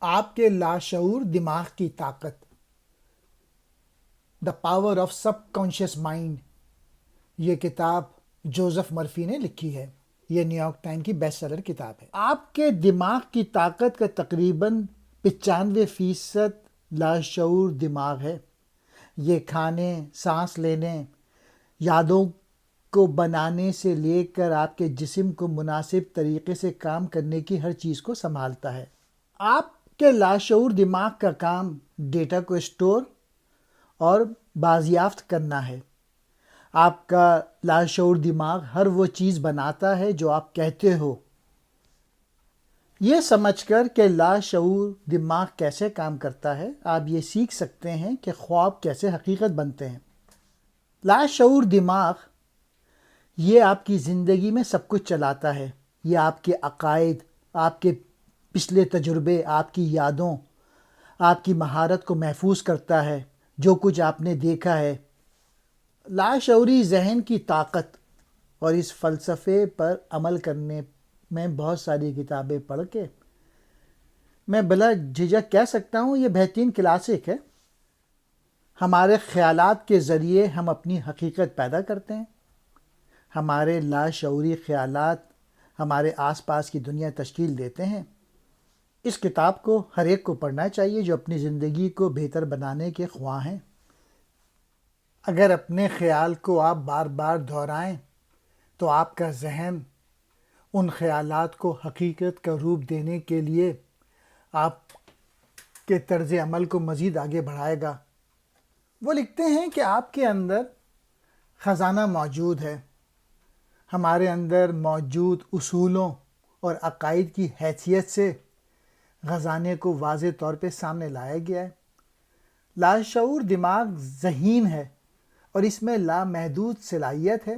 آپ کے لاشعور دماغ کی طاقت، the power of sub conscious mind, یہ کتاب جوزف مرفی نے لکھی ہے۔ یہ نیو یارک ٹائم کی بیسٹ سیلر کتاب ہے۔ آپ کے دماغ کی طاقت کا تقریباً 95% لاشعور دماغ ہے۔ یہ کھانے، سانس لینے، یادوں کو بنانے سے لے کر آپ کے جسم کو مناسب طریقے سے کام کرنے کی ہر چیز کو سنبھالتا ہے۔ آپ کے لاشعور دماغ کا کام ڈیٹا کو اسٹور اور بازیافت کرنا ہے۔ آپ کا لاشعور دماغ ہر وہ چیز بناتا ہے جو آپ کہتے ہو۔ یہ سمجھ کر کہ لاشعور دماغ کیسے کام کرتا ہے، آپ یہ سیکھ سکتے ہیں کہ خواب کیسے حقیقت بنتے ہیں۔ لاشعور دماغ یہ آپ کی زندگی میں سب کچھ چلاتا ہے۔ یہ آپ کے عقائد، آپ کے پچھلے تجربے، آپ کی یادوں، آپ کی مہارت کو محفوظ کرتا ہے، جو کچھ آپ نے دیکھا ہے۔ لاشعوری ذہن کی طاقت اور اس فلسفے پر عمل کرنے میں بہت ساری کتابیں پڑھ کے میں بلا جھجک کہہ سکتا ہوں، یہ بہترین کلاسک ہے۔ ہمارے خیالات کے ذریعے ہم اپنی حقیقت پیدا کرتے ہیں۔ ہمارے لاشعوری خیالات ہمارے آس پاس کی دنیا تشکیل دیتے ہیں۔ اس کتاب کو ہر ایک کو پڑھنا چاہیے جو اپنی زندگی کو بہتر بنانے کے خواہاں ہیں۔ اگر اپنے خیال کو آپ بار بار دہرائیں تو آپ کا ذہن ان خیالات کو حقیقت کا روپ دینے کے لیے آپ کے طرز عمل کو مزید آگے بڑھائے گا۔ وہ لکھتے ہیں کہ آپ کے اندر خزانہ موجود ہے۔ ہمارے اندر موجود اصولوں اور عقائد کی حیثیت سے خزانے کو واضح طور پہ سامنے لایا گیا ہے۔ لاشعور دماغ ذہین ہے اور اس میں لامحدود صلاحیت ہے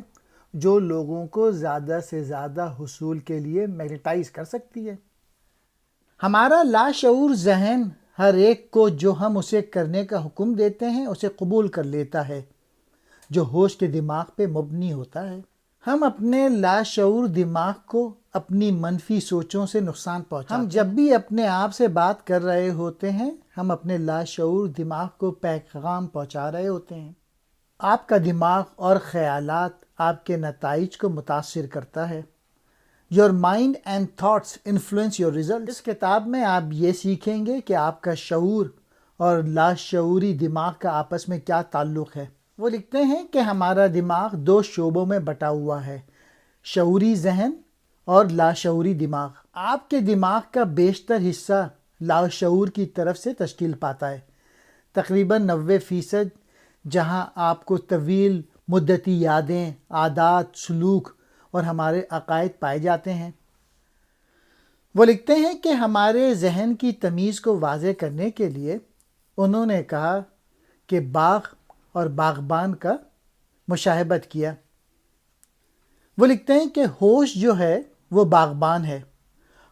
جو لوگوں کو زیادہ سے زیادہ حصول کے لیے میگنیٹائز کر سکتی ہے۔ ہمارا لاشعور ذہن ہر ایک کو جو ہم اسے کرنے کا حکم دیتے ہیں اسے قبول کر لیتا ہے، جو ہوش کے دماغ پہ مبنی ہوتا ہے۔ ہم اپنے لاشعور دماغ کو اپنی منفی سوچوں سے نقصان پہنچاتے ہیں۔ ہم جب بھی اپنے آپ سے بات کر رہے ہوتے ہیں ہم اپنے لاشعور دماغ کو پیغام پہنچا رہے ہوتے ہیں۔ آپ کا دماغ اور خیالات آپ کے نتائج کو متاثر کرتا ہے۔ Your mind and thoughts influence your results۔ اس کتاب میں آپ یہ سیکھیں گے کہ آپ کا شعور اور لاشعوری دماغ کا آپس میں کیا تعلق ہے۔ وہ لکھتے ہیں کہ ہمارا دماغ 2 شعبوں میں بٹا ہوا ہے، شعوری ذہن اور لاشعوری دماغ۔ آپ کے دماغ کا بیشتر حصہ لاشعور کی طرف سے تشکیل پاتا ہے، تقریباً 90%، جہاں آپ کو طویل مدتی یادیں، عادات، سلوک اور ہمارے عقائد پائے جاتے ہیں۔ وہ لکھتے ہیں کہ ہمارے ذہن کی تمیز کو واضح کرنے کے لیے انہوں نے کہا کہ باغ اور باغبان کا مشاہبت کیا۔ وہ لکھتے ہیں کہ ہوش جو ہے وہ باغبان ہے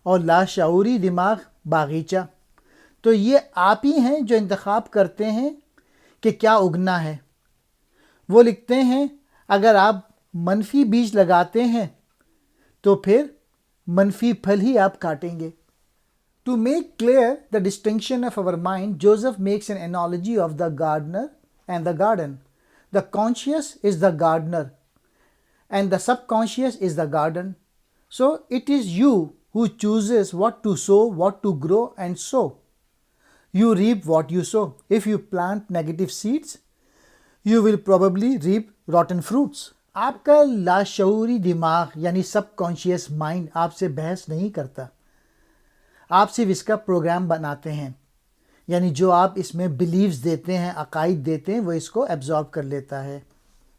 اور لاشعوری دماغ باغیچہ۔ تو یہ آپ ہی ہیں جو انتخاب کرتے ہیں کہ کیا اگنا ہے۔ وہ لکھتے ہیں اگر آپ منفی بیج لگاتے ہیں تو پھر منفی پھل ہی آپ کاٹیں گے۔ To make clear the distinction of our mind, Joseph makes an analogy of the gardener and the garden. The conscious is the gardener and the subconscious is the garden. So it is you who chooses what to sow, what to grow and sow. You reap what you sow. If you plant negative seeds, you will probably reap rotten fruits. آپ کا لاشعوری دماغ یعنی سب conscious mind آپ سے بحث نہیں کرتا، آپ صرف اس کا پروگرام بناتے ہیں، یعنی جو آپ اس میں بلیوز دیتے ہیں، عقائد دیتے ہیں، وہ اس کو ایبزارب کر لیتا ہے،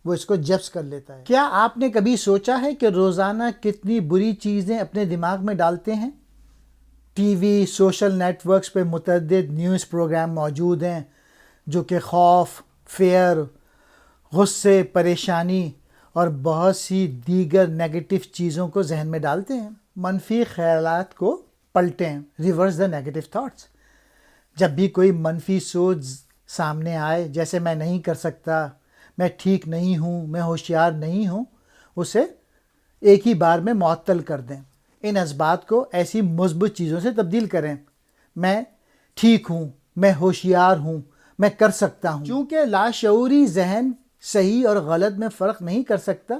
وہ اس کو جبس کر لیتا ہے۔ کیا آپ نے کبھی سوچا ہے کہ روزانہ کتنی بری چیزیں اپنے دماغ میں ڈالتے ہیں؟ TV, social networks پہ متعدد نیوز پروگرام موجود ہیں جو کہ خوف، فیئر، غصے، پریشانی اور بہت سی دیگر نیگیٹو چیزوں کو ذہن میں ڈالتے ہیں۔ منفی خیالات کو پلٹیں، ریورس دا نیگیٹو تھاٹس۔ جب بھی کوئی منفی سوچ سامنے آئے، جیسے میں نہیں کر سکتا، میں ٹھیک نہیں ہوں، میں ہوشیار نہیں ہوں، اسے ایک ہی بار میں معطل کر دیں۔ ان جذبات کو ایسی مثبت چیزوں سے تبدیل کریں۔ میں ٹھیک ہوں، میں ہوشیار ہوں، میں کر سکتا ہوں۔ چونکہ لاشعوری ذہن صحیح اور غلط میں فرق نہیں کر سکتا،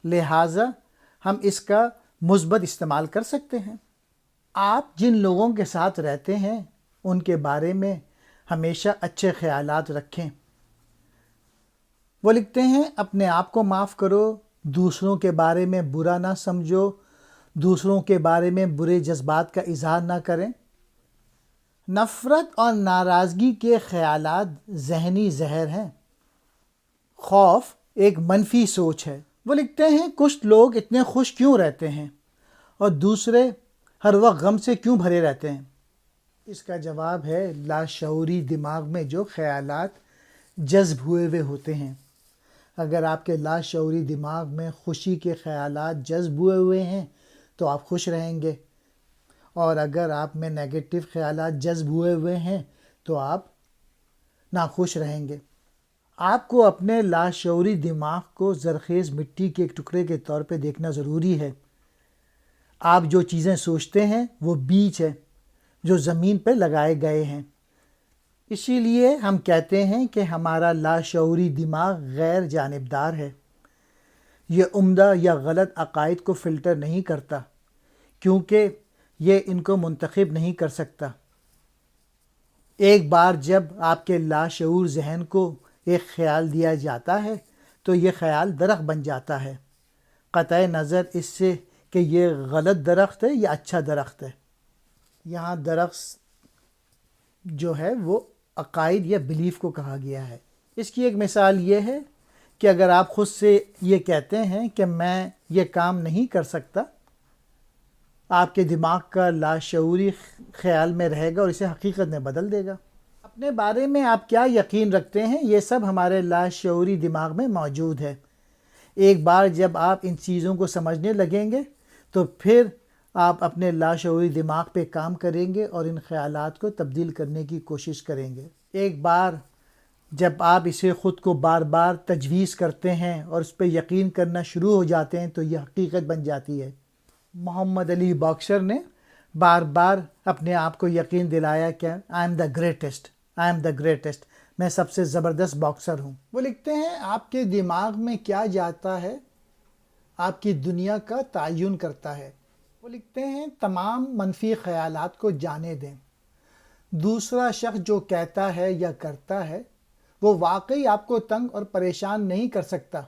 لہٰذا ہم اس کا مثبت استعمال کر سکتے ہیں۔ آپ جن لوگوں کے ساتھ رہتے ہیں ان کے بارے میں ہمیشہ اچھے خیالات رکھیں۔ وہ لکھتے ہیں، اپنے آپ کو معاف کرو، دوسروں کے بارے میں برا نہ سمجھو، دوسروں کے بارے میں برے جذبات کا اظہار نہ کریں۔ نفرت اور ناراضگی کے خیالات ذہنی زہر ہیں۔ خوف ایک منفی سوچ ہے۔ وہ لکھتے ہیں، کچھ لوگ اتنے خوش کیوں رہتے ہیں اور دوسرے ہر وقت غم سے کیوں بھرے رہتے ہیں؟ اس کا جواب ہے لاشعوری دماغ میں جو خیالات جذب ہوئے ہوتے ہیں۔ اگر آپ کے لاشعوری دماغ میں خوشی کے خیالات جذب ہوئے ہیں تو آپ خوش رہیں گے، اور اگر آپ میں نیگیٹو خیالات جذب ہوئے ہیں تو آپ ناخوش رہیں گے۔ آپ کو اپنے لاشعوری دماغ کو زرخیز مٹی کے ایک ٹکڑے کے طور پہ دیکھنا ضروری ہے۔ آپ جو چیزیں سوچتے ہیں وہ بیج ہے جو زمین پہ لگائے گئے ہیں۔ اسی لیے ہم کہتے ہیں کہ ہمارا لاشعوری دماغ غیر جانبدار ہے۔ یہ عمدہ یا غلط عقائد کو فلٹر نہیں کرتا، کیونکہ یہ ان کو منتخب نہیں کر سکتا۔ ایک بار جب آپ کے لاشعور ذہن کو ایک خیال دیا جاتا ہے تو یہ خیال درخت بن جاتا ہے، قطع نظر اس سے کہ یہ غلط درخت ہے یا اچھا درخت ہے۔ یہاں درخت جو ہے وہ عقائد یا بلیف کو کہا گیا ہے۔ اس کی ایک مثال یہ ہے کہ اگر آپ خود سے یہ کہتے ہیں کہ میں یہ کام نہیں کر سکتا، آپ کے دماغ کا لاشعوری خیال میں رہے گا اور اسے حقیقت میں بدل دے گا۔ اپنے بارے میں آپ کیا یقین رکھتے ہیں یہ سب ہمارے لاشعوری دماغ میں موجود ہے۔ ایک بار جب آپ ان چیزوں کو سمجھنے لگیں گے تو پھر آپ اپنے لاشعوری دماغ پہ کام کریں گے اور ان خیالات کو تبدیل کرنے کی کوشش کریں گے۔ ایک بار جب آپ اسے خود کو بار بار تجویز کرتے ہیں اور اس پہ یقین کرنا شروع ہو جاتے ہیں تو یہ حقیقت بن جاتی ہے۔ محمد علی باکسر نے بار بار اپنے آپ کو یقین دلایا کہ I am the greatest, I am the greatest, میں سب سے زبردست باکسر ہوں۔ وہ لکھتے ہیں، آپ کے دماغ میں کیا جاتا ہے آپ کی دنیا کا تعین کرتا ہے۔ وہ لکھتے ہیں، تمام منفی خیالات کو جانے دیں۔ دوسرا شخص جو کہتا ہے یا کرتا ہے وہ واقعی آپ کو تنگ اور پریشان نہیں کر سکتا،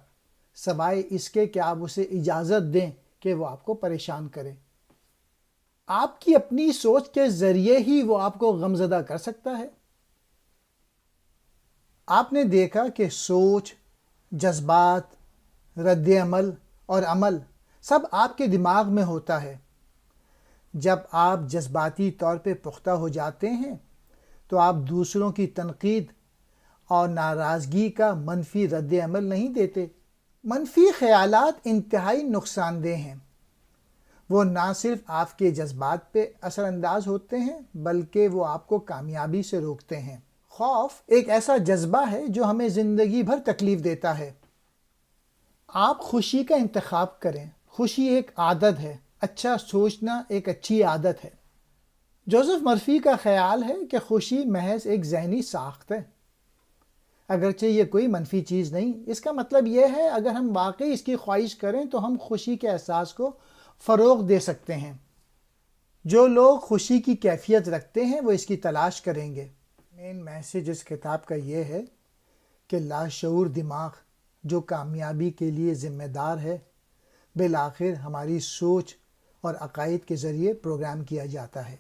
سوائے اس کے کہ آپ اسے اجازت دیں کہ وہ آپ کو پریشان کرے۔ آپ کی اپنی سوچ کے ذریعے ہی وہ آپ کو غمزدہ کر سکتا ہے۔ آپ نے دیکھا کہ سوچ، جذبات، رد عمل اور عمل سب آپ کے دماغ میں ہوتا ہے۔ جب آپ جذباتی طور پہ پختہ ہو جاتے ہیں تو آپ دوسروں کی تنقید اور ناراضگی کا منفی رد عمل نہیں دیتے۔ منفی خیالات انتہائی نقصان دہ ہیں۔ وہ نہ صرف آپ کے جذبات پہ اثر انداز ہوتے ہیں بلکہ وہ آپ کو کامیابی سے روکتے ہیں۔ خوف ایک ایسا جذبہ ہے جو ہمیں زندگی بھر تکلیف دیتا ہے۔ آپ خوشی کا انتخاب کریں۔ خوشی ایک عادت ہے، اچھا سوچنا ایک اچھی عادت ہے۔ جوزف مرفی کا خیال ہے کہ خوشی محض ایک ذہنی ساخت ہے، اگرچہ یہ کوئی منفی چیز نہیں۔ اس کا مطلب یہ ہے اگر ہم واقعی اس کی خواہش کریں تو ہم خوشی کے احساس کو فروغ دے سکتے ہیں۔ جو لوگ خوشی کی کیفیت رکھتے ہیں وہ اس کی تلاش کریں گے۔ مین میسج اس کتاب کا یہ ہے کہ لاشعور دماغ جو کامیابی کے لیے ذمہ دار ہے بالآخر ہماری سوچ اور عقائد کے ذریعے پروگرام کیا جاتا ہے۔